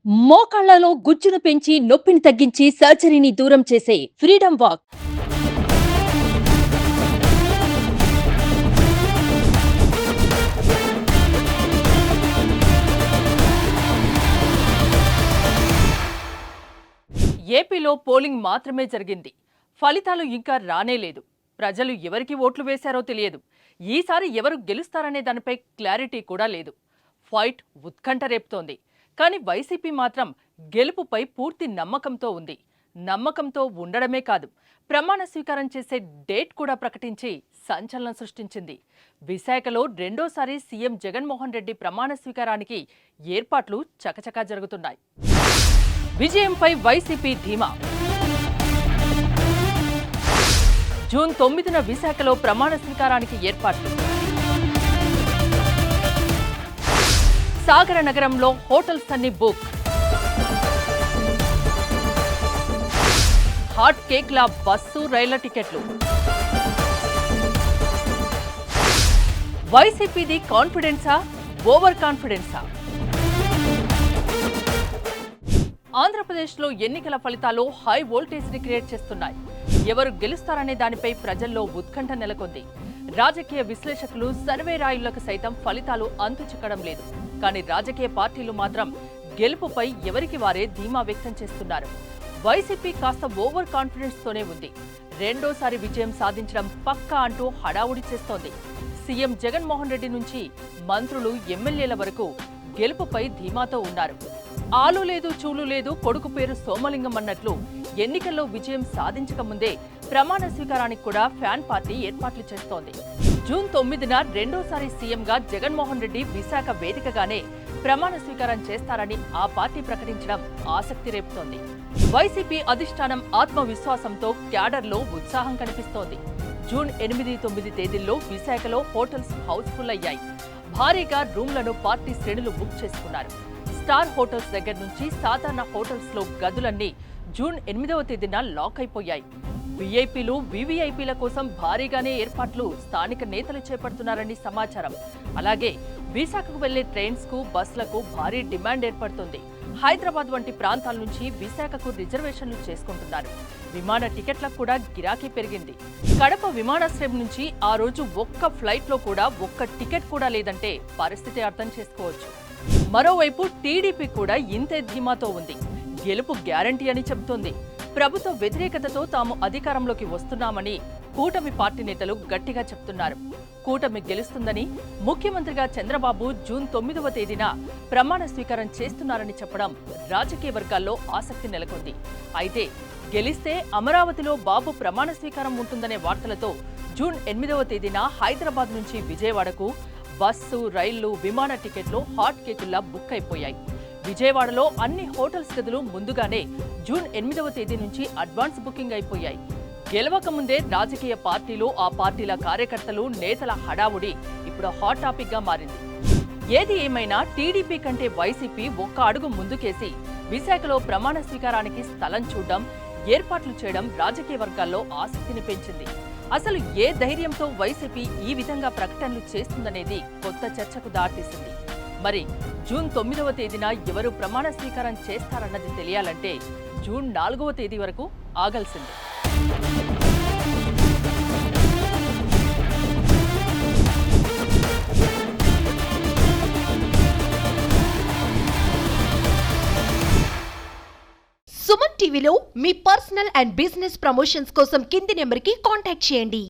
మోకాళ్లలో గుజ్జును పెంచి నొప్పిని తగ్గించి సర్జరీని దూరం చేసే ఫ్రీడమ్ వాక్. ఏపీలో పోలింగ్ మాత్రమే జరిగింది. ఫలితాలు ఇంకా రానేలేదు. ప్రజలు ఎవరికి ఓట్లు వేశారో తెలియదు. ఈసారి ఎవరు గెలుస్తారనే దానిపై క్లారిటీ కూడా లేదు. ఫైట్ ఉత్కంఠ రేపుతోంది. కానీ వైసీపీ మాత్రం గెలుపుపై పూర్తి నమ్మకంతో ఉంది. నమ్మకంతో ఉండడమే కాదు, ప్రమాణ స్వీకారం చేసే డేట్ కూడా ప్రకటించి సంచలనం సృష్టించింది. విశాఖలో రెండోసారి సీఎం జగన్మోహన్ రెడ్డి ప్రమాణ స్వీకారానికి ఏర్పాట్లు చకచకా జరుగుతున్నాయి. విజయంపై వైసీపీ ధీమా. జూన్ 9న విశాఖలో ప్రమాణ స్వీకారానికి ఏర్పాట్లు. సాగర నగరంలో హోటల్స్ అన్ని బుక్. హాట్ కేక్ల బస్సు రైళ్ల టికెట్లు. వైసీపీది కాన్ఫిడెన్సా, ఓవర్ కాన్ఫిడెన్సా? ఆంధ్రప్రదేశ్లో ఎన్నికల ఫలితాలు హై వోల్టేజ్ ని క్రియేట్ చేస్తున్నాయి. ఎవరు గెలుస్తారనే దానిపై ప్రజల్లో ఉత్కంఠ నెలకొంది. రాజకీయ విశ్లేషకులు, సర్వే రాయులకు సైతం ఫలితాలు అంతు చిక్కడం లేదు. కానీ రాజకీయ పార్టీలు మాత్రం గెలుపుపై ఎవరికి వారే ధీమా వ్యక్తం చేస్తున్నారు. వైసీపీ కాస్త ఓవర్ కాన్ఫిడెన్స్ తోనే ఉంది. రెండోసారి విజయం సాధించడం పక్కా అంటూ హడావుడి చేస్తోంది. సీఎం జగన్మోహన్ రెడ్డి నుంచి మంత్రులు, ఎమ్మెల్యేల వరకు గెలుపుపై ధీమాతో ఉన్నారు. ఆలు లేదు, చూలు లేదు, కొడుకు పేరు సోమలింగం అన్నట్లు ఎన్నికల్లో విజయం సాధించకముందే ప్రమాణ స్వీకారానికి కూడా ఫ్యాన్ పార్టీ ఏర్పాట్లు చేస్తోంది. జూన్ 9న రెండోసారి సీఎంగా జగన్మోహన్ రెడ్డి విశాఖ వేదికగానే ప్రమాణ స్వీకారం చేస్తారని ఆ పార్టీ ప్రకటించడం ఆసక్తి రేపుతోంది. వైసీపీ అధిష్టానం ఆత్మవిశ్వాసంతో క్యాడర్లో ఉత్సాహం కనిపిస్తోంది. జూన్ 8, 9 తేదీల్లో విశాఖలో హోటల్స్ హౌస్ఫుల్ అయ్యాయి. భారీగా రూమ్లను పార్టీ శ్రేణులు బుక్ చేసుకున్నారు. స్టార్ హోటల్స్ దగ్గర నుంచి సాధారణ హోటల్స్ లో గదులన్నీ జూన్ 8వ తేదీన లాక్ అయిపోయాయి. వీఐపీలు, వీవీఐపీల కోసం భారీగానే ఏర్పాట్లు స్థానిక నేతలు చేపడుతున్నారని సమాచారం. అలాగే విశాఖకు వెళ్లే ట్రైన్స్ కు, బస్సులకు భారీ డిమాండ్ ఏర్పడుతుంది. హైదరాబాద్ వంటి ప్రాంతాల నుంచి విశాఖకు రిజర్వేషన్లు చేసుకుంటున్నారు. విమాన టికెట్లకు కూడా గిరాకీ పెరిగింది. కడప విమానాశ్రయం నుంచి ఆ రోజు ఒక్క ఫ్లైట్ లో కూడా ఒక్క టికెట్ కూడా లేదంటే పరిస్థితి అర్థం చేసుకోవచ్చు. మరోవైపు టీడీపీ కూడా ఇంతే ధీమాతో ఉంది. గెలుపు గ్యారంటీ అని చెబుతోంది. ప్రభుత్వ వ్యతిరేకతతో తాము అధికారంలోకి వస్తున్నామని కూటమి పార్టీ నేతలు గట్టిగా చెప్తున్నారు. కూటమి గెలుస్తుందని, ముఖ్యమంత్రిగా చంద్రబాబు జూన్ 9వ తేదీన ప్రమాణ స్వీకారం చేస్తున్నారని చెప్పడం రాజకీయ వర్గాల్లో ఆసక్తి నెలకొంది. అయితే గెలిస్తే అమరావతిలో బాబు ప్రమాణ స్వీకారం ఉంటుందనే వార్తలతో జూన్ 8వ తేదీన హైదరాబాద్ నుంచి విజయవాడకు బస్సు, రైళ్లు, విమాన టికెట్లు హాట్ కేకుల్లా బుక్ అయిపోయాయి. విజయవాడలో అన్ని హోటల్స్ గదులు ముందుగానే జూన్ 8వ తేదీ నుంచి అడ్వాన్స్ బుకింగ్ అయిపోయాయి. గెలవక ముందే రాజకీయ పార్టీలు, ఆ పార్టీల కార్యకర్తలు, నేతల హడావుడి ఇప్పుడు హాట్ టాపిక్ గా మారింది. ఏది ఏమైనా టీడీపీ కంటే వైసీపీ ఒక్క అడుగు ముందుకేసి విశాఖలో ప్రమాణ స్వీకారానికి స్థలం చూడడం, ఏర్పాట్లు చేయడం రాజకీయ వర్గాల్లో ఆసక్తిని పెంచింది. అసలు ఏ ధైర్యంతో వైసీపీ ఈ విధంగా ప్రకటనలు చేస్తుందనేది కొత్త చర్చకు దారితీసింది. మరి జూన్ 9వ తేదీన ఎవరు ప్రమాణ స్వీకారం చేస్తారన్నది తెలియాలంటే జూన్ 4వ తేదీ వరకు ఆగాల్సిందే. సుమన్ టీవీలో మీ పర్సనల్ అండ్ బిజినెస్ ప్రమోషన్స్ కోసం కింది నెంబర్కి కాంటాక్ట్ చేయండి.